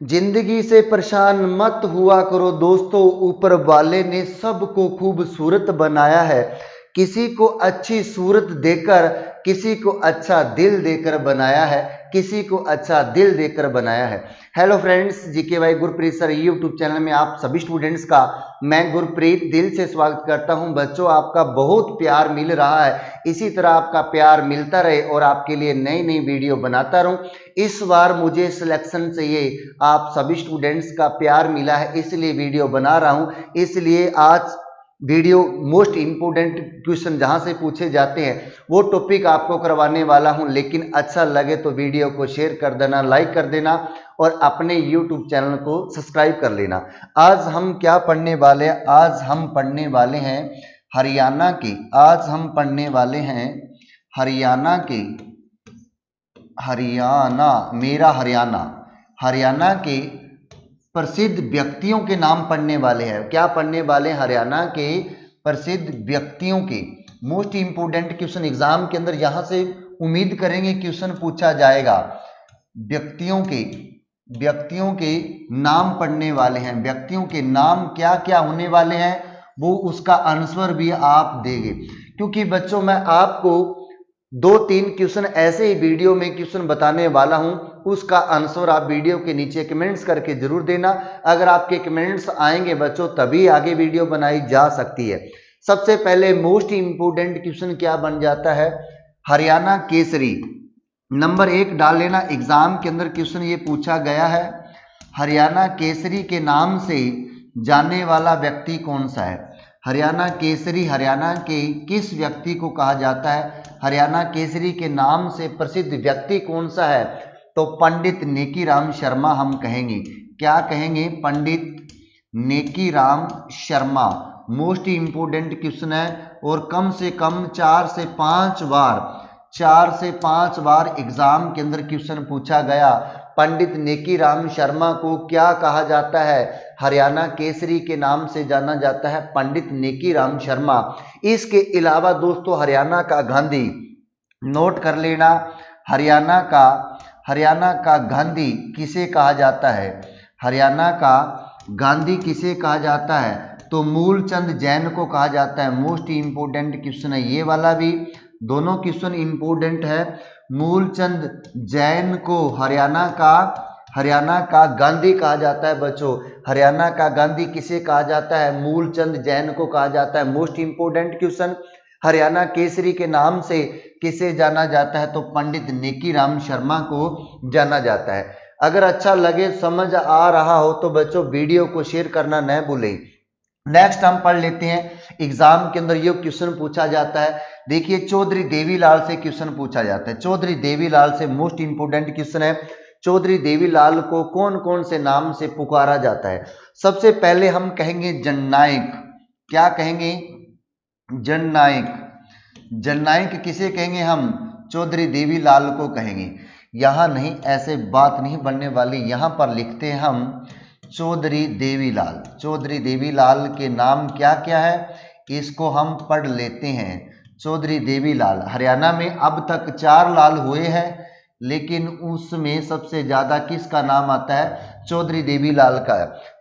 जिंदगी से परेशान मत हुआ करो दोस्तों, ऊपर वाले ने सबको खूबसूरत बनाया है। किसी को अच्छी सूरत देकर, किसी को अच्छा दिल देकर बनाया है, किसी को अच्छा दिल देकर बनाया है। हेलो फ्रेंड्स, जीके भाई गुरप्रीत सर यूट्यूब चैनल में आप सभी स्टूडेंट्स का मैं गुरप्रीत दिल से स्वागत करता हूं। बच्चों, आपका बहुत प्यार मिल रहा है, इसी तरह आपका प्यार मिलता रहे और आपके लिए नई नई वीडियो बनाता रहूं। इस बार मुझे सिलेक्शन चाहिए, आप सभी स्टूडेंट्स का प्यार मिला है इसलिए वीडियो बना रहा हूं। इसलिए आज वीडियो मोस्ट इंपोर्टेंट क्वेश्चन जहां से पूछे जाते हैं वो टॉपिक आपको करवाने वाला हूं। लेकिन अच्छा लगे तो वीडियो को शेयर कर देना, लाइक कर देना और अपने यूट्यूब चैनल को सब्सक्राइब कर लेना। आज हम क्या पढ़ने वाले हैं? आज हम पढ़ने वाले हैं हरियाणा की, आज हम पढ़ने वाले हैं हरियाणा की, हरियाणा मेरा हरियाणा, हरियाणा के प्रसिद्ध व्यक्तियों के नाम पढ़ने वाले हैं। क्या पढ़ने वाले? हरियाणा के प्रसिद्ध व्यक्तियों के। मोस्ट इंपोर्टेंट क्वेश्चन एग्जाम के अंदर यहां से उम्मीद करेंगे क्वेश्चन पूछा जाएगा। व्यक्तियों के नाम पढ़ने वाले हैं। व्यक्तियों के नाम क्या क्या होने वाले हैं वो उसका आंसर भी आप देंगे, क्योंकि बच्चों मैं आपको 2-3 क्वेश्चन ऐसे ही वीडियो में क्वेश्चन बताने वाला हूं, उसका आंसर आप वीडियो के नीचे कमेंट्स करके जरूर देना। अगर आपके कमेंट्स आएंगे बच्चों तभी आगे वीडियो बनाई जा सकती है। सबसे पहले मोस्ट इंपोर्टेंट क्वेश्चन क्या बन जाता है? हरियाणा केसरी नंबर 1 डाल लेना। एग्जाम के अंदर क्वेश्चन ये पूछा गया है, हरियाणा केसरी के नाम से जाने वाला व्यक्ति कौन सा है? हरियाणा केसरी हरियाणा के किस व्यक्ति को कहा जाता है? हरियाणा केसरी के नाम से प्रसिद्ध व्यक्ति कौन सा है? तो पंडित नेकीराम शर्मा हम कहेंगे। क्या कहेंगे? Pandit Nekiram Sharma. Most important question है और कम से कम 4 से 5 बार एग्जाम के अंदर क्वेश्चन पूछा गया। पंडित नेकीराम शर्मा को क्या कहा जाता है? हरियाणा केसरी के नाम से जाना जाता है पंडित नेकीराम शर्मा। इसके अलावा दोस्तों हरियाणा का गांधी, नोट कर लेना, हरियाणा का गांधी किसे कहा जाता है? हरियाणा का गांधी किसे कहा जाता है? तो मूलचंद जैन को कहा जाता है। मोस्ट इंपोर्टेंट क्वेश्चन है ये वाला भी, दोनों क्वेश्चन इंपोर्टेंट है। मूलचंद जैन को हरियाणा का गांधी कहा जाता है। बच्चों, हरियाणा का गांधी किसे कहा जाता है? मूलचंद जैन को कहा जाता है। Most important question, Haryana Kesari के नाम से किसे जाना जाता है? तो पंडित नेकीराम शर्मा को जाना जाता है। अगर अच्छा लगे, समझ आ रहा हो तो बच्चों वीडियो को शेयर करना न भूलें। नेक्स्ट हम पढ़ लेते हैं। एग्जाम के अंदर ये क्वेश्चन पूछा जाता है, देखिए चौधरी देवीलाल से क्वेश्चन पूछा जाता है। चौधरी देवीलाल से मोस्ट इंपोर्टेंट क्वेश्चन है, चौधरी देवीलाल को कौन कौन से नाम से पुकारा जाता है? सबसे पहले हम कहेंगे जननायक। क्या कहेंगे? जननायक। जननायक किसे कहेंगे हम? चौधरी देवीलाल को कहेंगे। यहां नहीं, ऐसे बात नहीं बनने वाली, यहां पर लिखते हैं हम चौधरी देवीलाल। चौधरी देवीलाल के नाम क्या क्या है इसको हम पढ़ लेते हैं। चौधरी देवीलाल, हरियाणा में अब तक 4 लाल हुए हैं, लेकिन उसमें सबसे ज्यादा किसका नाम आता है? चौधरी देवीलाल का।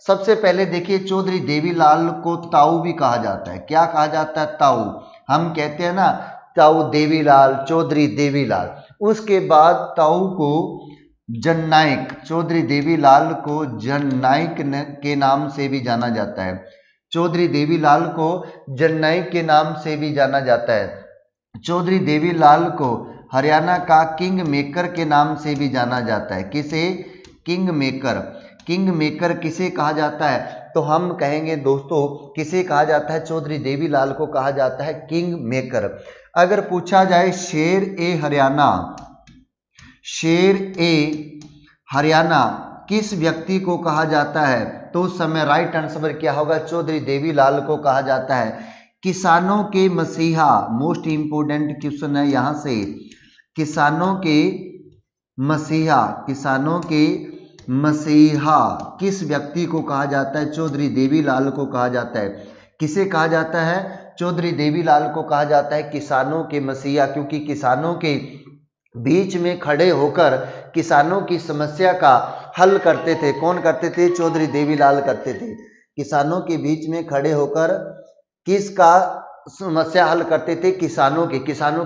सबसे पहले देखिए चौधरी देवीलाल को ताऊ भी कहा जाता है। क्या कहा जाता है? ताऊ। हम कहते हैं ना ताऊ देवीलाल, चौधरी देवीलाल। उसके बाद ताऊ को जननायक, चौधरी देवीलाल को जननायक के नाम से भी जाना जाता है। चौधरी देवीलाल को जननायक के नाम से भी जाना जाता है। चौधरी देवीलाल को हरियाणा का किंग मेकर के नाम से भी जाना जाता है। किसे? King maker. किंग मेकर किसे कहा जाता है? तो हम कहेंगे दोस्तों किसे कहा जाता है? चौधरी देवीलाल को कहा जाता है किंग मेकर। अगर पूछा जाए शेर ए हरियाणा, शेर ए हरियाणा किस व्यक्ति को कहा जाता है? तो उस समय राइट आंसर क्या होगा? चौधरी देवीलाल को कहा जाता है किसानों के मसीहा। मोस्ट इंपोर्टेंट क्वेश्चन है यहां से, किसानों के मसीहा, किसानों के मसीहा किस व्यक्ति को कहा जाता है? चौधरी देवीलाल को कहा जाता है। किसे कहा जाता है? चौधरी देवीलाल को कहा जाता है किसानों के मसीहा, क्योंकि किसानों के बीच में खड़े होकर किसानों की समस्या का हल करते थे। कौन करते थे? चौधरी देवीलाल करते थे। किसानों के बीच में खड़े होकर किसका समस्या हल करते थे? किसानों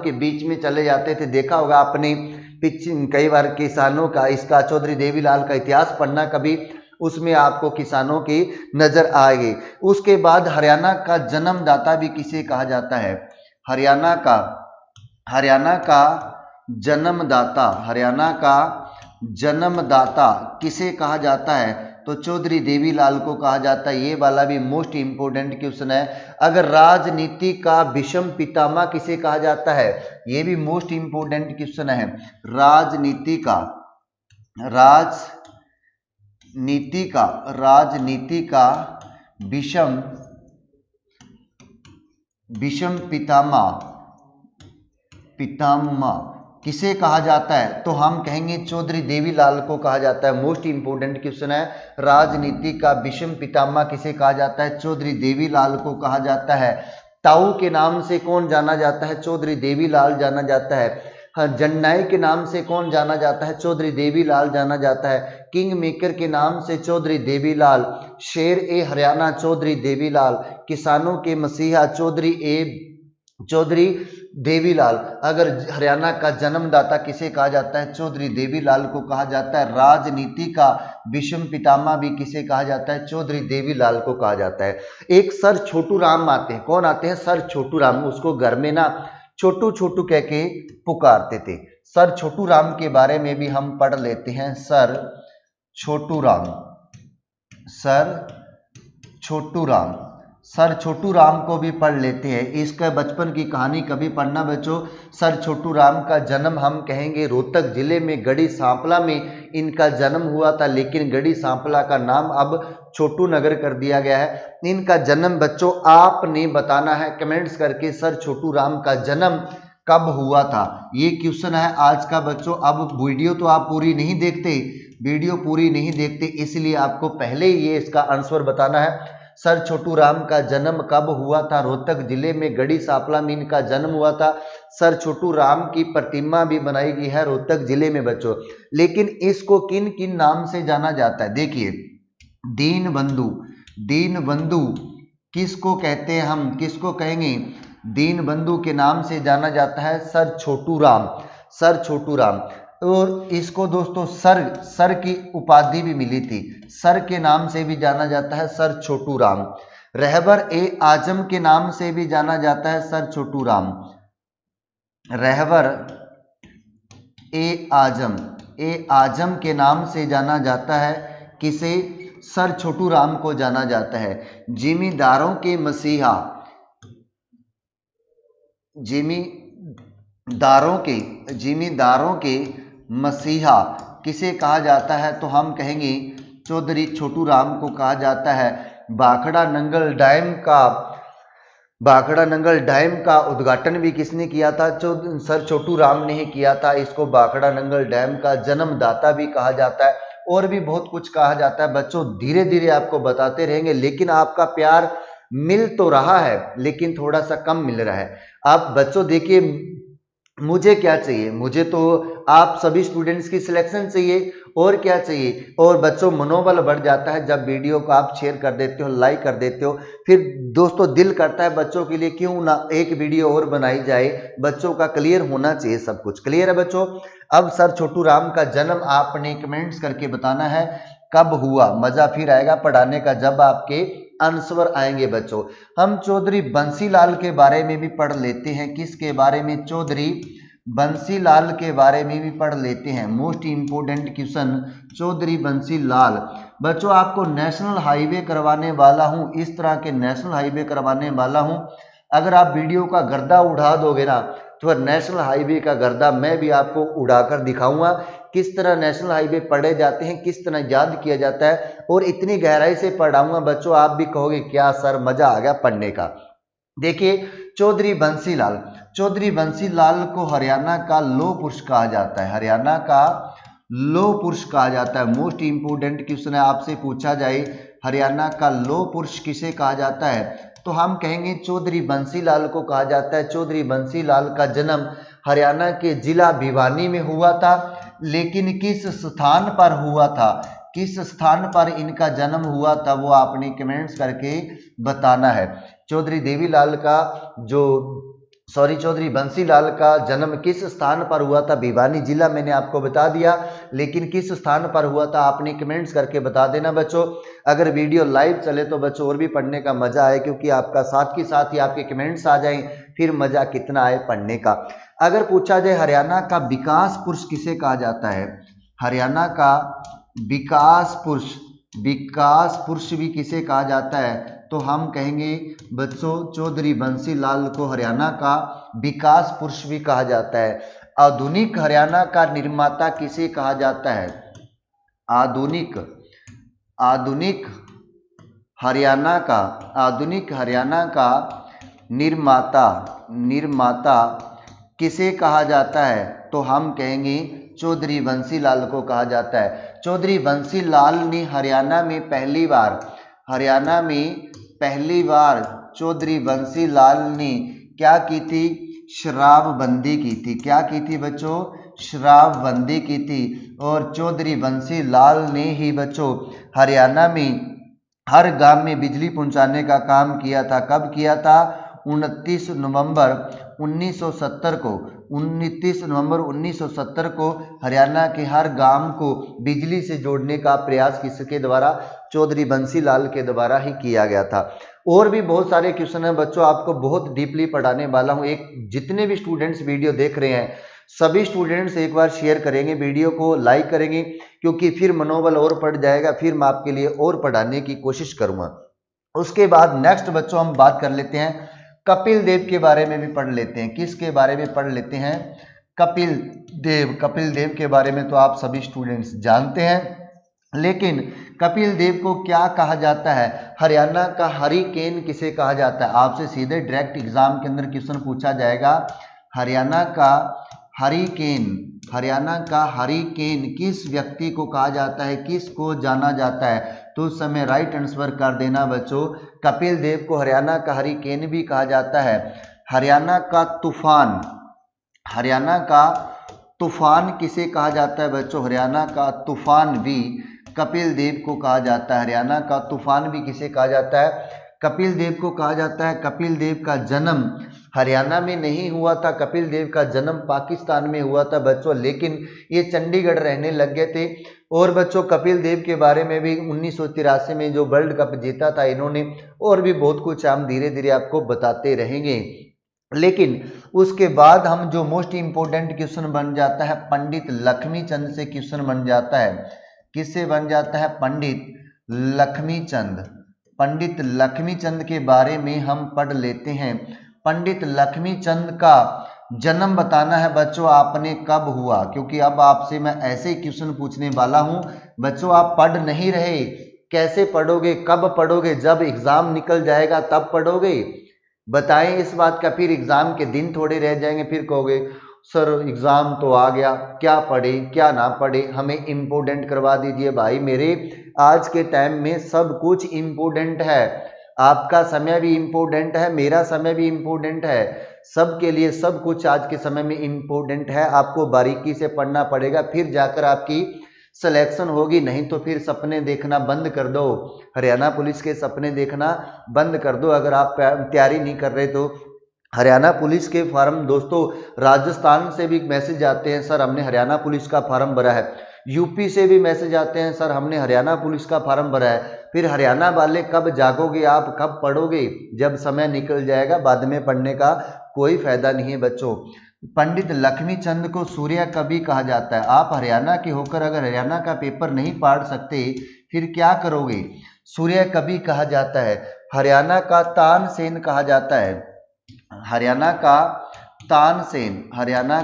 के बीच में चले जाते थे। देखा होगा आपने कई बार किसानों का, इसका चौधरी देवीलाल का इतिहास पढ़ना कभी, उसमें आपको किसानों की नजर आएगी। उसके बाद हरियाणा का जन्मदाता भी किसे कहा जाता है? हरियाणा का जन्मदाता किसे कहा जाता है? तो चौधरी देवीलाल को कहा जाता है। ये वाला भी मोस्ट इंपोर्टेंट क्वेश्चन है। अगर राजनीति का विषम पितामह किसे कहा जाता है? ये भी मोस्ट इंपोर्टेंट क्वेश्चन है। राजनीति का विषम पितामह किसे कहा जाता है? तो हम कहेंगे चौधरी देवीलाल को कहा जाता है। मोस्ट इंपोर्टेंट क्वेश्चन है। राजनीति का विषम पितामह किसे कहा जाता है? चौधरी देवीलाल को कहा जाता है। ताऊ के नाम से कौन जाना जाता है? चौधरी देवीलाल जाना जाता है। हाँ, जननायक के नाम से कौन जाना जाता है? चौधरी देवीलाल जाना जाता है। किंग मेकर के नाम से चौधरी देवीलाल। शेर ए हरियाणा चौधरी देवीलाल। किसानों के मसीहा चौधरी देवीलाल। अगर हरियाणा का जन्मदाता किसे कहा जाता है? चौधरी देवीलाल को कहा जाता है। राजनीति का विषम पितामह भी किसे कहा जाता है? चौधरी देवीलाल को कहा जाता है। एक सर छोटू राम आते हैं। कौन आते हैं? सर छोटू राम। उसको घर में ना छोटू छोटू कह के पुकारते थे। सर छोटू राम के बारे में भी हम पढ़ लेते हैं। सर छोटू राम को भी पढ़ लेते हैं। इसका बचपन की कहानी कभी पढ़ना बच्चों। सर छोटू राम का जन्म हम कहेंगे रोहतक जिले में गढ़ी सांपला में इनका जन्म हुआ था, लेकिन गढ़ी सांपला का नाम अब छोटू नगर कर दिया गया है। इनका जन्म बच्चों आपने बताना है कमेंट्स करके, सर छोटू राम का जन्म कब हुआ था। ये क्वेश्चन है आज का बच्चों। अब वीडियो तो आप पूरी नहीं देखते, इसलिए आपको पहले ही ये इसका आंसर बताना है। सर छोटू राम का जन्म कब हुआ था? रोहतक जिले में गढ़ी सांपला में इनका जन्म हुआ था। सर छोटू राम की प्रतिमा भी बनाई गई है रोहतक जिले में बच्चों। लेकिन इसको किन किन नाम से जाना जाता है? देखिए, दीनबंधु किसको कहते हैं? हम किसको कहेंगे? दीनबंधु के नाम से जाना जाता है सर छोटू राम। और इसको दोस्तों सर की उपाधि भी मिली थी। सर के नाम से भी जाना जाता है सर छोटू राम। रहबर ए आजम के नाम से भी जाना जाता है सर छोटू राम। रहबर ए आजम के नाम से जाना जाता है किसे? सर छोटू राम को जाना जाता है। जिमीदारों के मसीहा किसे कहा जाता है? तो हम कहेंगे चौधरी छोटू राम को कहा जाता है। भाखड़ा नंगल डैम का उद्घाटन भी किसने किया था? सर छोटू राम ने ही किया था। इसको भाखड़ा नंगल डैम का जन्मदाता भी कहा जाता है। और भी बहुत कुछ कहा जाता है बच्चों। धीरे धीरे आपको बताते रहेंगे, लेकिन आपका प्यार मिल तो रहा है लेकिन थोड़ा सा कम मिल रहा है। आप बच्चों देखिए, मुझे क्या चाहिए? मुझे तो आप सभी स्टूडेंट्स की सिलेक्शन चाहिए, और क्या चाहिए? और बच्चों मनोबल बढ़ जाता है जब वीडियो को आप शेयर कर देते हो, लाइक कर देते हो। फिर दोस्तों दिल करता है बच्चों के लिए क्यों ना एक वीडियो और बनाई जाए। बच्चों का क्लियर होना चाहिए सब कुछ। क्लियर है बच्चों? अब सर छोटू राम का जन्म आपने कमेंट्स करके बताना है कब हुआ। मजा फिर आएगा पढ़ाने का जब आपके आंसर आएंगे बच्चों। हम चौधरी बंसीलाल के बारे में भी पढ़ लेते हैं। किसके बारे में? चौधरी बंसीलाल के बारे में भी पढ़ लेते हैं। Most important question Chaudhary Bansilal. बच्चों आपको नेशनल हाईवे करवाने वाला हूं, इस तरह के नेशनल हाईवे करवाने वाला हूं। अगर आप वीडियो का गर्दा उड़ा दोगे ना, तो नेशनल हाईवे का गर्दा मैं भी आपको उड़ाकर दिखाऊंगा। किस तरह नेशनल हाईवे पढ़े जाते हैं, किस तरह याद किया जाता है, और इतनी गहराई से पढ़ाऊंगा बच्चों आप भी कहोगे क्या सर मजा आ गया पढ़ने का। देखिए, चौधरी बंसीलाल को हरियाणा का लौह पुरुष कहा जाता है। हरियाणा का लौह पुरुष कहा जाता है। मोस्ट इंपोर्टेंट क्वेश्चन है, आपसे पूछा जाए हरियाणा का लौह पुरुष किसे कहा जाता है? तो हम कहेंगे चौधरी बंसीलाल को कहा जाता है। चौधरी बंसीलाल का जन्म हरियाणा के जिला भिवानी में हुआ था, लेकिन किस स्थान पर हुआ था, किस स्थान पर इनका जन्म हुआ था, वो आपने कमेंट्स करके बताना है। चौधरी देवीलाल का चौधरी बंसीलाल का जन्म किस स्थान पर हुआ था, भिवानी जिला मैंने आपको बता दिया, लेकिन किस स्थान पर हुआ था आपने कमेंट्स करके बता देना बच्चों। अगर वीडियो लाइव चले तो बच्चों और भी पढ़ने का मजा आए, क्योंकि आपका साथ के साथ ही आपके कमेंट्स आ जाएं, फिर मजा कितना आए पढ़ने का। अगर पूछा जाए हरियाणा का विकास पुरुष किसे कहा जाता है, हरियाणा का विकास पुरुष भी किसे कहा जाता है, तो हम कहेंगे बच्चों चौधरी बंसीलाल को हरियाणा का विकास पुरुष भी कहा जाता है। आधुनिक हरियाणा का निर्माता किसे कहा जाता है, आधुनिक हरियाणा का निर्माता किसे कहा जाता है, तो हम कहेंगे चौधरी बंसीलाल को कहा जाता है। चौधरी बंसीलाल ने हरियाणा में पहली बार चौधरी बंसीलाल ने क्या की थी, शराबबंदी की थी। क्या की थी बच्चों, शराबबंदी की थी। और चौधरी बंसीलाल ने ही बच्चों हरियाणा में हर गांव में बिजली पहुंचाने का काम किया था। कब किया था, 29 नवंबर 1970 को हरियाणा के हर गांव को बिजली से जोड़ने का प्रयास किसके द्वारा, चौधरी बंसीलाल के द्वारा ही किया गया था। और भी बहुत सारे क्वेश्चन हैं बच्चों, आपको बहुत डीपली पढ़ाने वाला हूं। एक जितने भी स्टूडेंट्स वीडियो देख रहे हैं सभी स्टूडेंट्स एक बार शेयर करेंगे, वीडियो को लाइक करेंगे, क्योंकि फिर मनोबल और बढ़ जाएगा, फिर मैं आपके लिए और पढ़ाने की कोशिश करूंगा। उसके बाद नेक्स्ट बच्चों हम बात कर लेते हैं कपिल देव के बारे में भी पढ़ लेते हैं। किसके बारे में पढ़ लेते हैं, कपिल देव के बारे में तो आप सभी स्टूडेंट्स जानते हैं, लेकिन कपिल देव को क्या कहा जाता है, हरियाणा का हरिकेन किसे कहा जाता है। आपसे सीधे डायरेक्ट एग्जाम के अंदर क्वेश्चन पूछा जाएगा, हरियाणा का हरिकेन किस व्यक्ति को कहा जाता है, किसको जाना जाता है, तो उस समय राइट आंसर कर देना बच्चों, कपिल देव को हरियाणा का हरिकेन भी कहा जाता है। हरियाणा का तूफान किसे कहा जाता है बच्चों, हरियाणा का तूफान भी कपिल देव को कहा जाता है। हरियाणा का तूफान भी किसे कहा जाता है, कपिल देव को कहा जाता है। कपिल देव का जन्म हरियाणा में नहीं हुआ था, कपिल देव का जन्म पाकिस्तान में हुआ था बच्चों, लेकिन ये चंडीगढ़ रहने लग गए थे। और बच्चों कपिल देव के बारे में भी 1983 में जो वर्ल्ड कप जीता था इन्होंने, और भी बहुत कुछ हम धीरे धीरे आपको बताते रहेंगे। लेकिन उसके बाद हम जो मोस्ट इंपोर्टेंट क्वेश्चन बन जाता है पंडित लक्ष्मीचंद से क्वेश्चन बन जाता है। किससे बन जाता है, पंडित लक्ष्मीचंद के बारे में हम पढ़ लेते हैं। पंडित लक्ष्मीचंद का जन्म बताना है बच्चों आपने कब हुआ, क्योंकि अब आपसे मैं ऐसे क्वेश्चन पूछने वाला हूं बच्चों, आप पढ़ नहीं रहे, कैसे पढ़ोगे, कब पढ़ोगे, जब एग्जाम निकल जाएगा तब पढ़ोगे, बताएं इस बात का। फिर एग्जाम के दिन थोड़े रह जाएंगे, फिर कहोगे सर एग्जाम तो आ गया, क्या पढ़े क्या ना पढ़े, हमें इम्पोर्टेंट करवा दीजिए। भाई मेरे आज के टाइम में सब कुछ इम्पोर्टेंट है, आपका समय भी इम्पोर्टेंट है, मेरा समय भी इम्पोर्टेंट है, सबके लिए सब कुछ आज के समय में इम्पोर्टेंट है। आपको बारीकी से पढ़ना पड़ेगा, फिर जाकर आपकी सिलेक्शन होगी, नहीं तो फिर सपने देखना बंद कर दो, हरियाणा पुलिस के सपने देखना बंद कर दो। अगर आप तैयारी नहीं कर रहे तो हरियाणा पुलिस के फॉर्म दोस्तों राजस्थान से भी मैसेज आते हैं, सर हमने हरियाणा पुलिस का फॉर्म भरा है। यूपी से भी मैसेज आते हैं, सर हमने हरियाणा पुलिस का फॉर्म भरा है। फिर हरियाणा वाले कब जागोगे, आप कब पढ़ोगे, जब समय निकल जाएगा, बाद में पढ़ने का कोई फायदा नहीं है बच्चों। पंडित लक्ष्मीचंद को सूर्य कवि कहा जाता है। आप हरियाणा के होकर अगर हरियाणा का पेपर नहीं पढ़ सकते फिर क्या करोगे, सूर्य कवि कहा जाता है। हरियाणा का तानसेन कहा जाता है, हरियाणा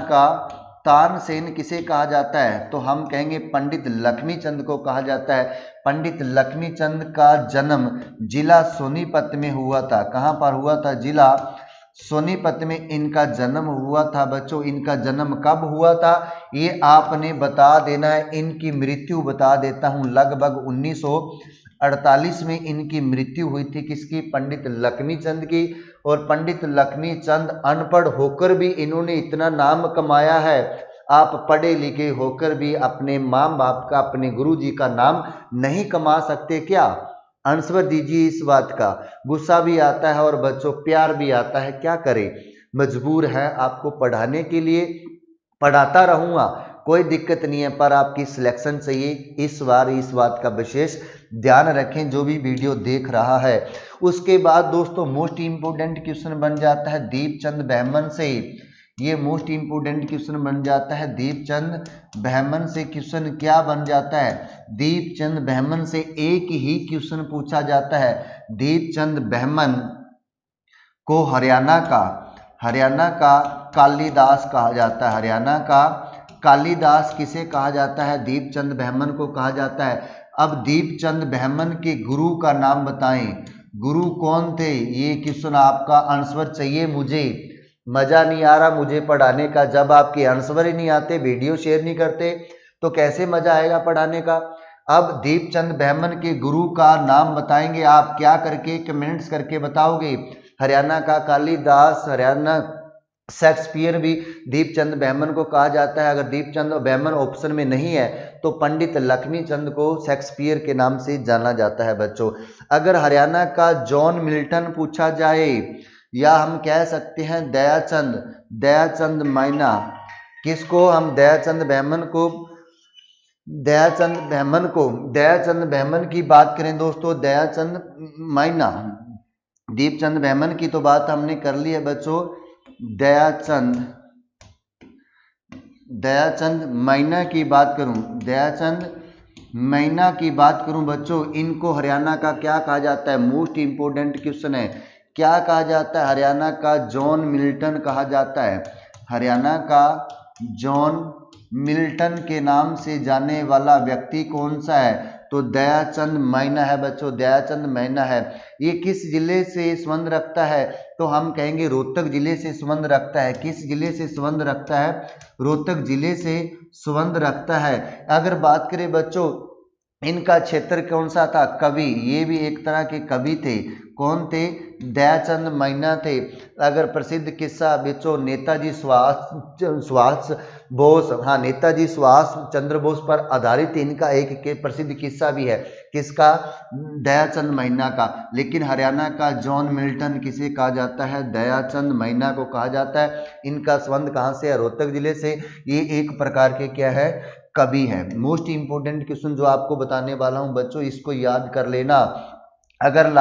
का तानसेन किसे कहा जाता है, तो हम कहेंगे पंडित लक्ष्मीचंद को कहा जाता है। पंडित लक्ष्मीचंद का जन्म जिला सोनीपत में हुआ था। कहाँ पर हुआ था, जिला सोनीपत में इनका जन्म हुआ था बच्चों। इनका जन्म कब हुआ था ये आपने बता देना है। इनकी मृत्यु बता देता हूं, लगभग 1948 में इनकी मृत्यु हुई थी। किसकी? पंडित लक्ष्मी चंद की। और पंडित लक्ष्मी चंद अनपढ़ होकर भी इन्होंने इतना नाम कमाया है। आप पढ़े लिखे होकर भी अपने माँ बाप का, अपने गुरु जी का नाम नहीं कमा सकते क्या? आंसर दीजिए इस बात का। गुस्सा भी आता है और बच्चों प्यार भी आता है, क्या करें, मजबूर है आपको पढ़ाने के लिए। पढ़ाता रहूँगा, कोई दिक्कत नहीं है, पर आपकी सिलेक्शन चाहिए। इस बार इस बात का विशेष ध्यान रखें जो भी वीडियो देख रहा है। उसके बाद दोस्तों मोस्ट इम्पोर्टेंट क्वेश्चन बन जाता है दीपचंद बहमन से। ये मोस्ट इम्पोर्टेंट क्वेश्चन बन जाता है दीपचंद बहमन से। क्वेश्चन क्या बन जाता है? दीपचंद बहमन से एक ही क्वेश्चन पूछा जाता है। दीपचंद बहमन को हरियाणा का कालिदास कहा जाता है। हरियाणा का कालिदास किसे कहा जाता है? दीपचंद बहमन को कहा जाता है। अब दीपचंद बहमन के गुरु का नाम बताएं। गुरु कौन थे? ये क्वेश्चन आपका आंसर चाहिए मुझे। मजा नहीं आ रहा मुझे पढ़ाने का, जब आपके आंसर ही नहीं आते, वीडियो शेयर नहीं करते, तो कैसे मजा आएगा पढ़ाने का। अब दीपचंद बहमन के गुरु का नाम बताएंगे आप, क्या करके? कमेंट्स करके बताओगे। हरियाणा का कालिदास, हरियाणा शेक्सपियर भी दीपचंद बहमन को कहा जाता है। अगर दीपचंद बहमन ऑप्शन में नहीं है तो पंडित लक्ष्मी चंद को शेक्सपियर के नाम से जाना जाता है बच्चों। अगर हरियाणा का जॉन मिल्टन पूछा जाए, या हम कह सकते हैं दयाचंद माइना, किसको हम? दयाचंद बहमन की बात करें दोस्तों, दयाचंद माइना, दीपचंद बहमन की तो बात हमने कर ली है बच्चों। दयाचंद माइना की बात करूं, बच्चों, इनको हरियाणा का क्या कहा जाता है? मोस्ट इंपोर्टेंट क्वेश्चन है, क्या कहा जाता है? हरियाणा का जॉन मिल्टन कहा जाता है। हरियाणा का जॉन मिल्टन के नाम से जाने वाला व्यक्ति कौन सा है? तो दयाचंद माइना है बच्चों, दयाचंद माइना है। ये किस जिले से संबंध रखता है? तो हम कहेंगे रोहतक जिले से संबंध रखता है। किस जिले से संबंध रखता है? रोहतक जिले से संबंध रखता है। अगर बात करें बच्चों इनका क्षेत्र कौन सा था? कवि, ये भी एक तरह के कवि थे। कौन थे? दयाचंद माइना थे। अगर प्रसिद्ध किस्सा बच्चों नेताजी सुभाष बोस, हाँ, नेताजी सुभाष चंद्र बोस पर आधारित इनका एक प्रसिद्ध किस्सा भी है। किसका? दयाचंद माइना का। लेकिन हरियाणा का जॉन मिल्टन किसे कहा जाता है? दयाचंद माइना को कहा जाता है। इनका संबंध कहाँ से है? रोहतक जिले से। ये एक प्रकार के क्या है? कवि है। मोस्ट इंपोर्टेंट क्वेश्चन जो आपको बताने वाला हूं बच्चों, इसको याद कर लेना। अगर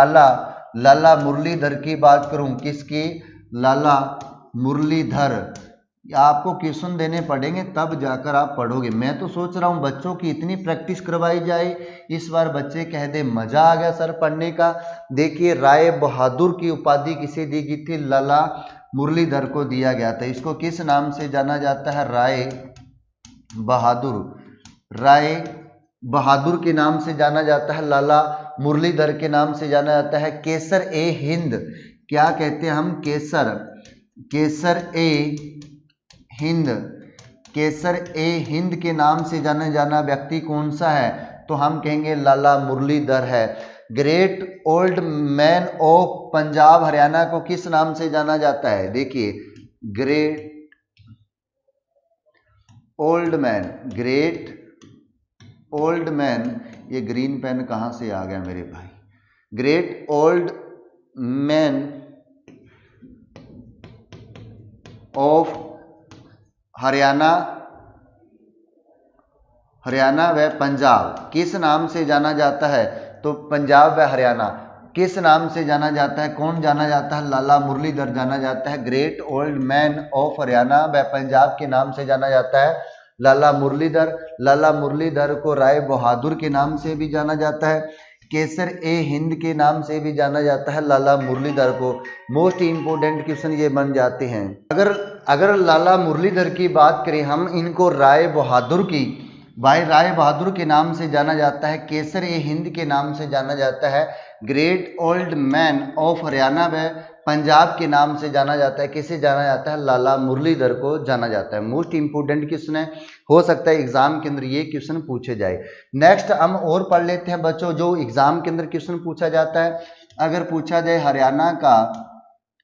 लाला मुरलीधर की बात करूं, किसकी? लाला मुरलीधर। आपको क्वेश्चन देने पड़ेंगे तब जाकर आप पढ़ोगे। मैं तो सोच रहा हूं बच्चों की इतनी प्रैक्टिस करवाई जाए, इस बार बच्चे कह दे मजा आ गया सर पढ़ने का। देखिए राय बहादुर की उपाधि किसे दी गई थी? लाला मुरलीधर को दिया गया था। इसको किस नाम से जाना जाता है? राय बहादुर के नाम से जाना जाता है। लाला मुरलीधर के नाम से जाना जाता है। केसर ए हिंद, क्या कहते हैं हम? केसर ए हिंद के नाम से जाना व्यक्ति कौन सा है? तो हम कहेंगे लाला मुरलीधर है। Great old man of Punjab Haryana को किस नाम से जाना जाता है? देखिए ग्रेट ओल्ड मैन, ये ग्रीन पेन कहाँ से आ गया मेरे भाई? Great old man of Haryana व पंजाब किस नाम से जाना जाता है? तो पंजाब व हरियाणा किस नाम से जाना जाता है? कौन जाना जाता है? लाला मुरलीधर जाना जाता है। Great old man of Haryana व पंजाब के नाम से जाना जाता है लाला मुरलीधर को राय बहादुर के नाम से भी जाना जाता है। केसर ए हिंद के नाम से भी जाना जाता है लाला मुरलीधर को। मोस्ट इंपोर्टेंट क्वेश्चन ये बन जाते हैं। अगर लाला मुरलीधर की बात करें हम, इनको राय बहादुर के नाम से जाना जाता है। केसर ए हिंद के नाम से जाना जाता है। Great old man of Haryana व पंजाब के नाम से जाना जाता है, किसे जाना जाता है, लाला मुरलीधर को जाना जाता है। मोस्ट इंपोर्टेंट क्वेश्चन है, हो सकता है एग्जाम के अंदर ये क्वेश्चन पूछे जाए। नेक्स्ट हम और पढ़ लेते हैं बच्चों, जो एग्जाम के अंदर क्वेश्चन पूछा जाता है। अगर पूछा जाए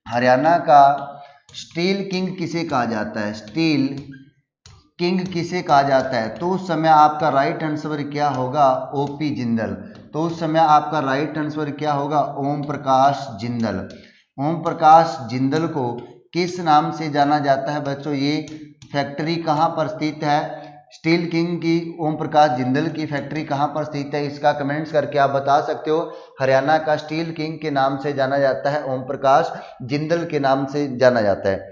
हरियाणा का स्टील किंग किसे कहा जाता है, स्टील किंग किसे कहा जाता है, तो उस समय आपका राइट आंसर क्या होगा, ओपी जिंदल। तो उस समय आपका राइट आंसर क्या होगा, ओम प्रकाश जिंदल। ओम प्रकाश जिंदल को किस नाम से जाना जाता है बच्चों, ये फैक्ट्री कहाँ पर स्थित है, स्टील किंग की ओम प्रकाश जिंदल की फैक्ट्री कहाँ पर स्थित है, इसका कमेंट्स करके आप बता सकते हो। हरियाणा का स्टील किंग के नाम से जाना जाता है, ओम प्रकाश जिंदल के नाम से जाना जाता है।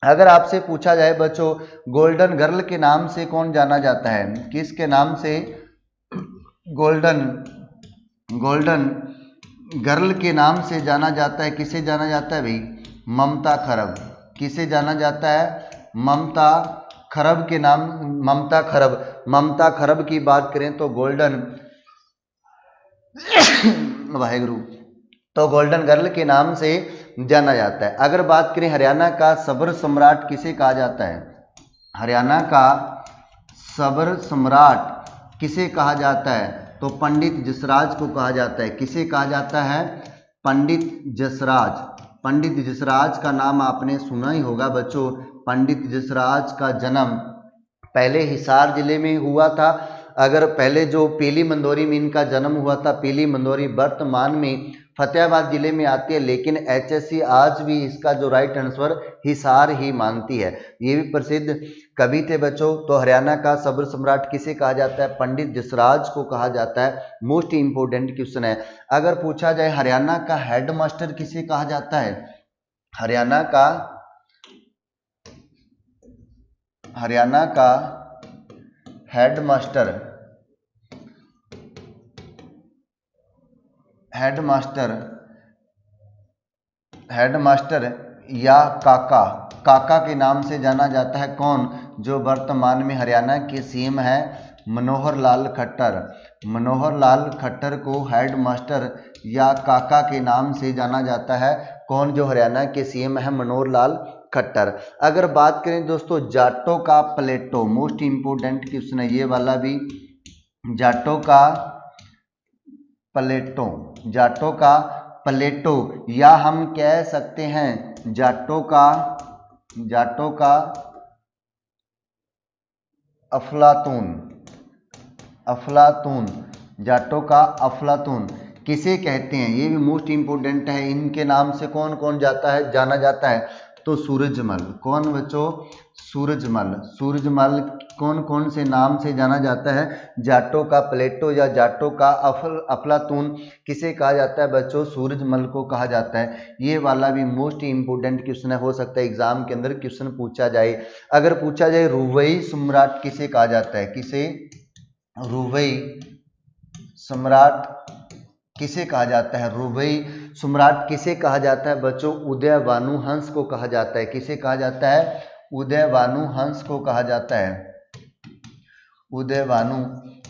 अगर आपसे पूछा जाए बच्चों, गोल्डन गर्ल के नाम से कौन जाना जाता है, किसके नाम से गोल्डन गर्ल के नाम से जाना जाता है, किसे जाना जाता है भाई, ममता खरब। किसे जाना जाता है, ममता खरब के नाम, ममता खरब की बात करें तो गोल्डन वाहेगुरु, तो गोल्डन गर्ल के नाम से जाना जाता है। अगर बात करें हरियाणा का सबर सम्राट किसे कहा जाता है, हरियाणा का सबर सम्राट किसे कहा जाता है, तो पंडित जसराज को कहा जाता है। किसे कहा जाता है, पंडित जसराज। पंडित जसराज का नाम आपने सुना ही होगा बच्चों। पंडित जसराज का जन्म पहले हिसार जिले में हुआ था। अगर पहले जो पीली मंदोरी में इनका जन्म हुआ था, पीली मंदोरी वर्तमान में फतेहाबाद जिले में आती है, लेकिन एचएससी आज भी इसका जो राइट आंसर हिसार ही मानती है। ये भी प्रसिद्ध कवि थे बच्चों। तो हरियाणा का सबर सम्राट किसे कहा जाता है, पंडित जसराज को कहा जाता है। मोस्ट इंपोर्टेंट क्वेश्चन है। अगर पूछा जाए हरियाणा का हेडमास्टर किसे कहा जाता है, हरियाणा का हेडमास्टर या काका के नाम से जाना जाता है। कौन, जो वर्तमान में हरियाणा के सीएम है, मनोहर लाल खट्टर। मनोहर लाल खट्टर को हेडमास्टर या काका के नाम से जाना जाता है। कौन, जो हरियाणा के सीएम है, मनोहर लाल खट्टर। अगर बात करें दोस्तों जाटों का प्लेटो, मोस्ट इंपोर्टेंट क्वेश्चन है ये वाला भी, जाटों का प्लेटो या हम कह सकते हैं जाटों का अफलातून, जाटों का अफलातून किसे कहते हैं, ये भी मोस्ट इंपोर्टेंट है। इनके नाम से कौन कौन जाना जाता है, तो सूरजमल। कौन बच्चों, सूरजमल कौन कौन से नाम से जाना जाता है, जाटों का प्लेटो या जाटों का अफलातून किसे कहा जाता है बच्चों, सूरजमल को कहा जाता है। ये वाला भी मोस्ट इंपोर्टेंट क्वेश्चन है, हो सकता है एग्जाम के अंदर क्वेश्चन पूछा जाए। अगर पूछा जाए रुवई सम्राट किसे कहा जाता है, किसे, रुवई सम्राट किसे कहा जाता है, रुवई सम्राट किसे कहा जाता है बच्चों, उदय भानु हंस को कहा जाता है। किसे कहा जाता है, उदय भानु हंस को कहा जाता है। उदय भानु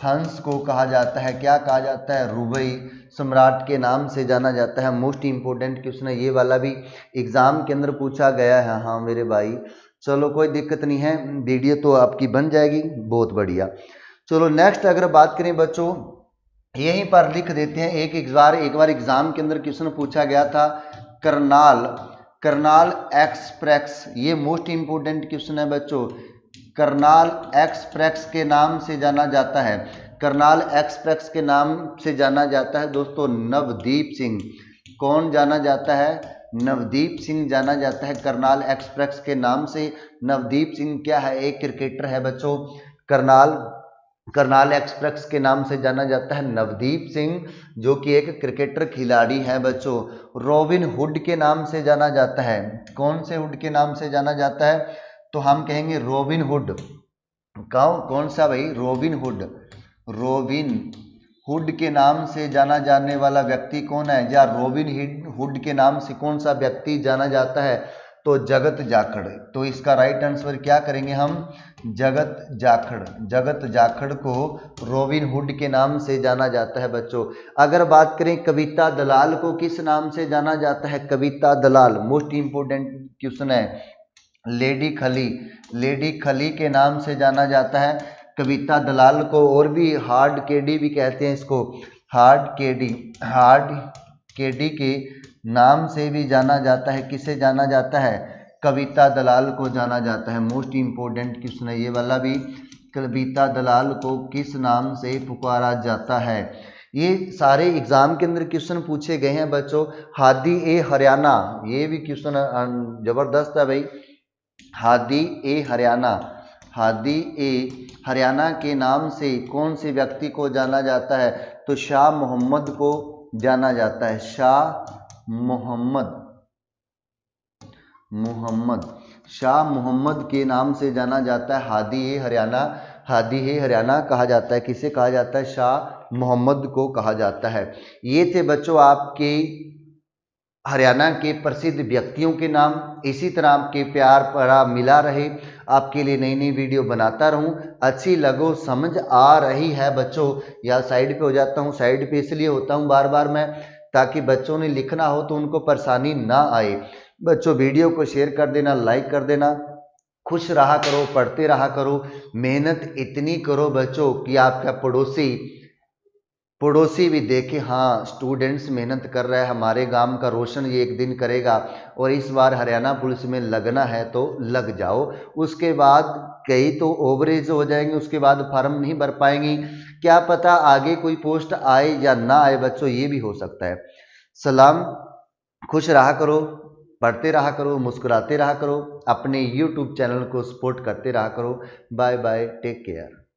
हंस को कहा जाता है, क्या कहा जाता है, रुवई सम्राट के नाम से जाना जाता है। मोस्ट इंपोर्टेंट क्वेश्चन है ये वाला भी, एग्जाम के अंदर पूछा गया है। हाँ मेरे भाई, चलो कोई दिक्कत नहीं है, वीडियो तो आपकी बन जाएगी, बहुत बढ़िया। चलो नेक्स्ट अगर बात करें बच्चों, यहीं पर लिख देते हैं। एक बार एग्जाम के अंदर क्वेश्चन पूछा गया था, करनाल एक्सप्रेस, ये मोस्ट इंपोर्टेंट क्वेश्चन है बच्चों। करनाल एक्सप्रेस के नाम से जाना जाता है, करनाल एक्सप्रेस के नाम से जाना जाता है दोस्तों नवदीप सिंह। कौन जाना जाता है, नवदीप सिंह जाना जाता है करनाल एक्सप्रेस के नाम से। नवदीप सिंह क्या है, एक क्रिकेटर है बच्चों। करनाल एक्सप्रेस के नाम से जाना जाता है नवदीप सिंह, जो कि एक क्रिकेटर खिलाड़ी है बच्चों। रॉबिन हुड के नाम से जाना जाता है, कौन से हुड के नाम से जाना जाता है, तो हम कहेंगे रॉबिन हुड। कौन सा भाई, रॉबिन हुड के नाम से जाना जाने वाला व्यक्ति कौन है, या रॉबिन हुड के नाम से कौन सा व्यक्ति जाना जाता है, तो तो जगत जाखड़। तो इसका राइट आंसर क्या करेंगे हम, जगत जाखड़। जगत जाखड़ को रॉबिन हुड के नाम से जाना जाता है बच्चों। अगर बात करें कविता दलाल को किस नाम से जाना जाता है, कविता दलाल, मोस्ट इंपोर्टेंट क्वेश्चन है। लेडी खली, लेडी खली के नाम से जाना जाता है कविता दलाल को। और भी हार्ड केडी भी कहते हैं इसको, हार्ड केडी, हार्ड केडी के नाम से भी जाना जाता है। किसे जाना जाता है, कविता दलाल को जाना जाता है। मोस्ट इंपोर्टेंट क्वेश्चन है ये वाला भी, कविता दलाल को किस नाम से पुकारा जाता है। ये सारे एग्जाम के अंदर क्वेश्चन पूछे गए हैं बच्चों। हादी ए हरियाणा, ये भी क्वेश्चन जबरदस्त है भाई। हादी ए हरियाणा, हादी ए हरियाणा के नाम से कौन से व्यक्ति को जाना जाता है, तो शाह मोहम्मद को जाना जाता है। शाह मोहम्मद, शाह मोहम्मद के नाम से जाना जाता है हादी ए हरियाणा। हादी ए हरियाणा कहा जाता है, किसे कहा जाता है, शाह मोहम्मद को कहा जाता है। ये थे बच्चों आपके हरियाणा के प्रसिद्ध व्यक्तियों के नाम। इसी तरह आपके प्यार भरा मिला रहे, आपके लिए नई नई वीडियो बनाता रहूं। अच्छी लगो, समझ आ रही है बच्चों, या साइड पे हो जाता हूं, साइड पे इसलिए होता हूं बार बार मैं, ताकि बच्चों ने लिखना हो तो उनको परेशानी ना आए। बच्चों वीडियो को शेयर कर देना, लाइक कर देना। खुश रहा करो, पढ़ते रहा करो, मेहनत इतनी करो बच्चों कि आपका पड़ोसी भी देखे, हाँ स्टूडेंट्स मेहनत कर रहा है, हमारे गांव का रोशन ये एक दिन करेगा। और इस बार हरियाणा पुलिस में लगना है तो लग जाओ। उसके बाद कई तो ओवरेज हो जाएंगे, उसके बाद फॉर्म नहीं भर पाएंगी, क्या पता आगे कोई पोस्ट आए या ना आए बच्चों, ये भी हो सकता है। सलाम, खुश रहा करो, पढ़ते रहा करो, मुस्कुराते रहा करो, अपने YouTube चैनल को सपोर्ट करते रहा करो। Bye bye, take care.